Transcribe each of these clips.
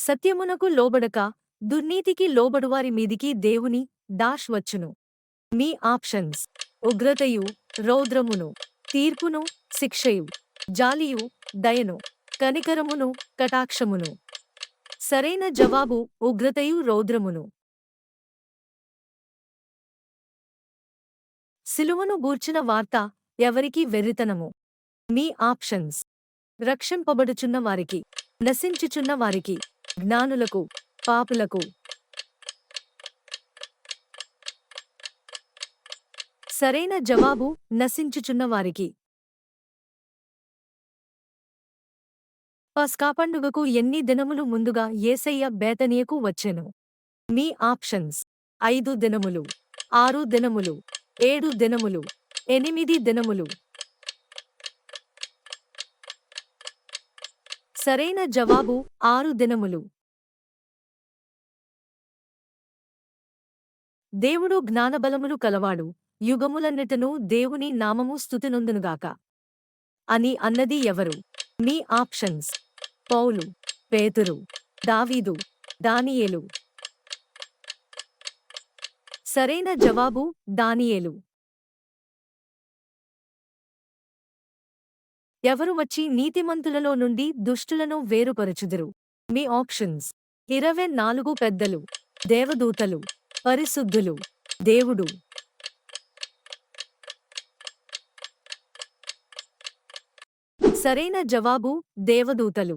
సత్యమునకు లోబడక దుర్నీతికి లోబడువారి మీదికి దేవుని వచ్చును. మీ ఆప్షన్స్: ఉగ్రతయు, రౌద్రమును, తీర్పును, శిక్షయు, జాలియు, దయను, కనికరమును, కటాక్షమును. సరైన జవాబు ఉగ్రతయు రౌద్రమును. సిలువను గూర్చిన వార్త ఎవరికి వెర్రితనము? మీ ఆప్షన్స్: రక్షింపబడుచున్న వారికి, నశించుచున్న వారికి, జ్ఞానులకు, పాపులకు. సరైన జవాబు నశించుచున్న వారికి. పస్కా పండుగకు ఎన్ని దినములు ముందుగా యేసయ్య బేతనియకు వచ్చెను? మీ ఆప్షన్స్: 5 దినములు, 6 దినములు, 7 దినములు, 8 దినములు. సరైన జవాబు 6 దినములు. దేవుడు జ్ఞానబలములు కలవాడు, యుగములన్నిటను దేవుని నామము స్తుతినొందునుగాక అని అన్నది ఎవరు? మీ ఆప్షన్స్: పౌలు, పేతురు, దావీదు, దానియేలు. సరైన జవాబు దానియేలు. ఎవరు వచ్చి నీతిమంతులలో నుండి దుష్టులను వేరుపరచుదురు? మీ ఆప్షన్స్: 24 పెద్దలు, దేవదూతలు, పరిశుద్ధులు, దేవుడు. సరైన జవాబు దేవదూతలు.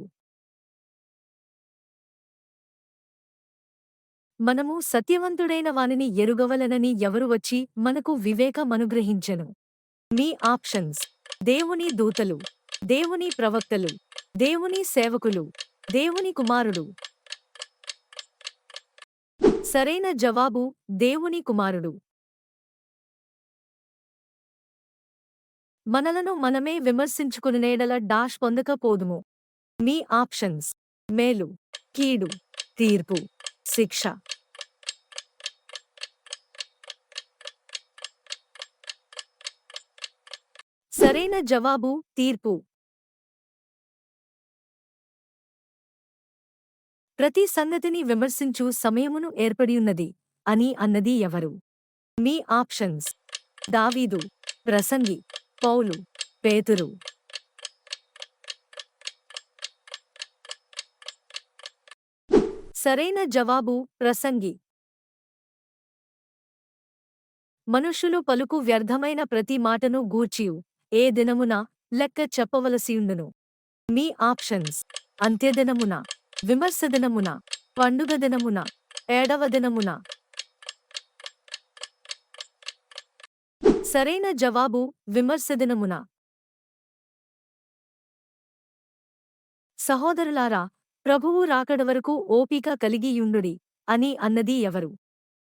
మనము సత్యవంతుడైన వానిని ఎరుగవలనని ఎవరు వచ్చి మనకు వివేకమనుగ్రహించెను? మీ ఆప్షన్స్: దేవుని దూతలు, దేవుని ప్రవక్తలు, దేవుని సేవకులు, దేవుని కుమారుడు. సరైన జవాబు దేవుని కుమారుడు. మనలను మనమే విమర్శించుకునేడల పొందకపోదుము. మీ ఆప్షన్స్: మేలు, కీడు, తీర్పు, శిక్ష. సరైన జవాబు తీర్పు. ప్రతి సంగతిని విమర్శించు సమయమును ఏర్పడియున్నది అని అన్నది ఎవరు? మీ ఆప్షన్స్: దావీదు, ప్రసంగి, పౌలు, పేతురు. సరైన జవాబు ప్రసంగి. మనుష్యులు పలుకు వ్యర్థమైన ప్రతి మాటను గూర్చియు ఏ దినమున లెక్క చెప్పవలసియుండును? మీ ఆప్షన్స్: అంత్యదినమున, విమర్శ దినమున, పండుగ దినమున, ఏడవ దినమున. సరైన జవాబు విమర్శ దినమున. సహోదరులారా, ప్రభువు రాకడ వరకు ఓపిక కలిగియుండుడి అని అన్నది ఎవరు?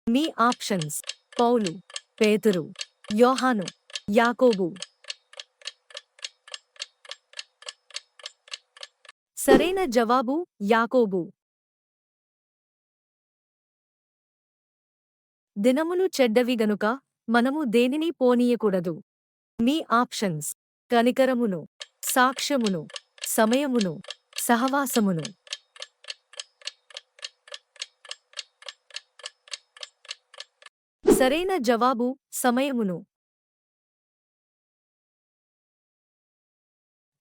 మీ ఆప్షన్స్: పౌలు, పేతురు, యోహాను, యాకోబు. సరైన జవాబు యాకోబు. దినములు చెడ్డవి గనుక మనము దేనిని పోనీయకూడదు. మీ ఆప్షన్స్: కనికరమును, సాక్ష్యమును, సమయమును, సహవాసమును. సరైన జవాబు సమయమును.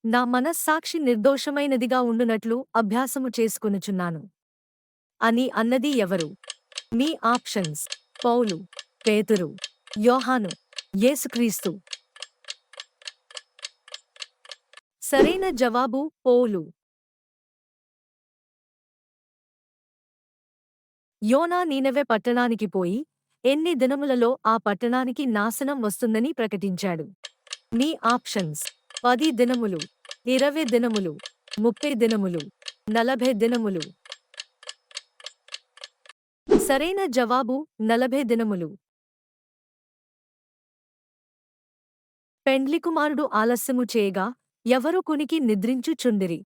నా మనస్సాక్షి నిర్దోషమైనదిగా ఉండునట్లు అభ్యాసము చేసుకొనుచున్నాను అని అన్నది ఎవరు? మీ ఆప్షన్స్: పౌలు, పేతురు, యోహాను, యేసుక్రీస్తు. సరైన జవాబు పౌలు. యోనా నీనెవె పట్టణానికి పోయి ఎన్ని దినములలో ఆ పట్టణానికి నాశనం వస్తుందని ప్రకటించాడు? మీ ఆప్షన్స్: 10 దినములు, 20 దినములు, 30 దినములు, 40 దినములు. సరైన జవాబు 40 దినములు. పెండ్లి కుమారుడు ఆలస్యము చేయగా ఎవరు కునికి నిద్రించుచుండిరి?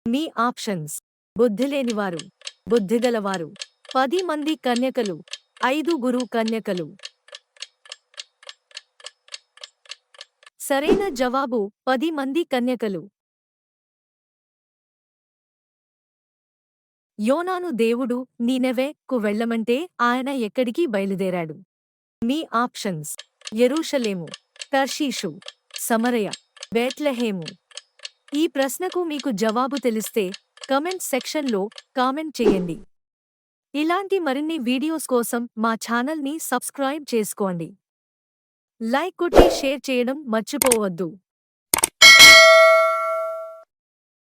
మీ ఆప్షన్స్: బుద్ధిలేనివారు, బుద్ధిగలవారు, 10 మంది కన్యకలు, 5 కన్యకలు. సరైన జవాబు 10 మంది కన్యకలు. యోనాను దేవుడు నీనెవెకు వెళ్ళమంటే ఆయన ఎక్కడికి బయలుదేరాడు? మీ ఆప్షన్స్: యెరూషలేము, తర్షీషు, సమరయ, బేత్లెహేము. ఈ ప్రశ్నకు మీకు జవాబు తెలిస్తే కమెంట్ సెక్షన్లో కామెంట్ చేయండి. ఇలాంటి మరిన్ని వీడియోస్ కోసం మా ఛానల్ని సబ్స్క్రైబ్ చేసుకోండి. లైక్ కొట్టి షేర్ చేయడం మర్చిపోవద్దు.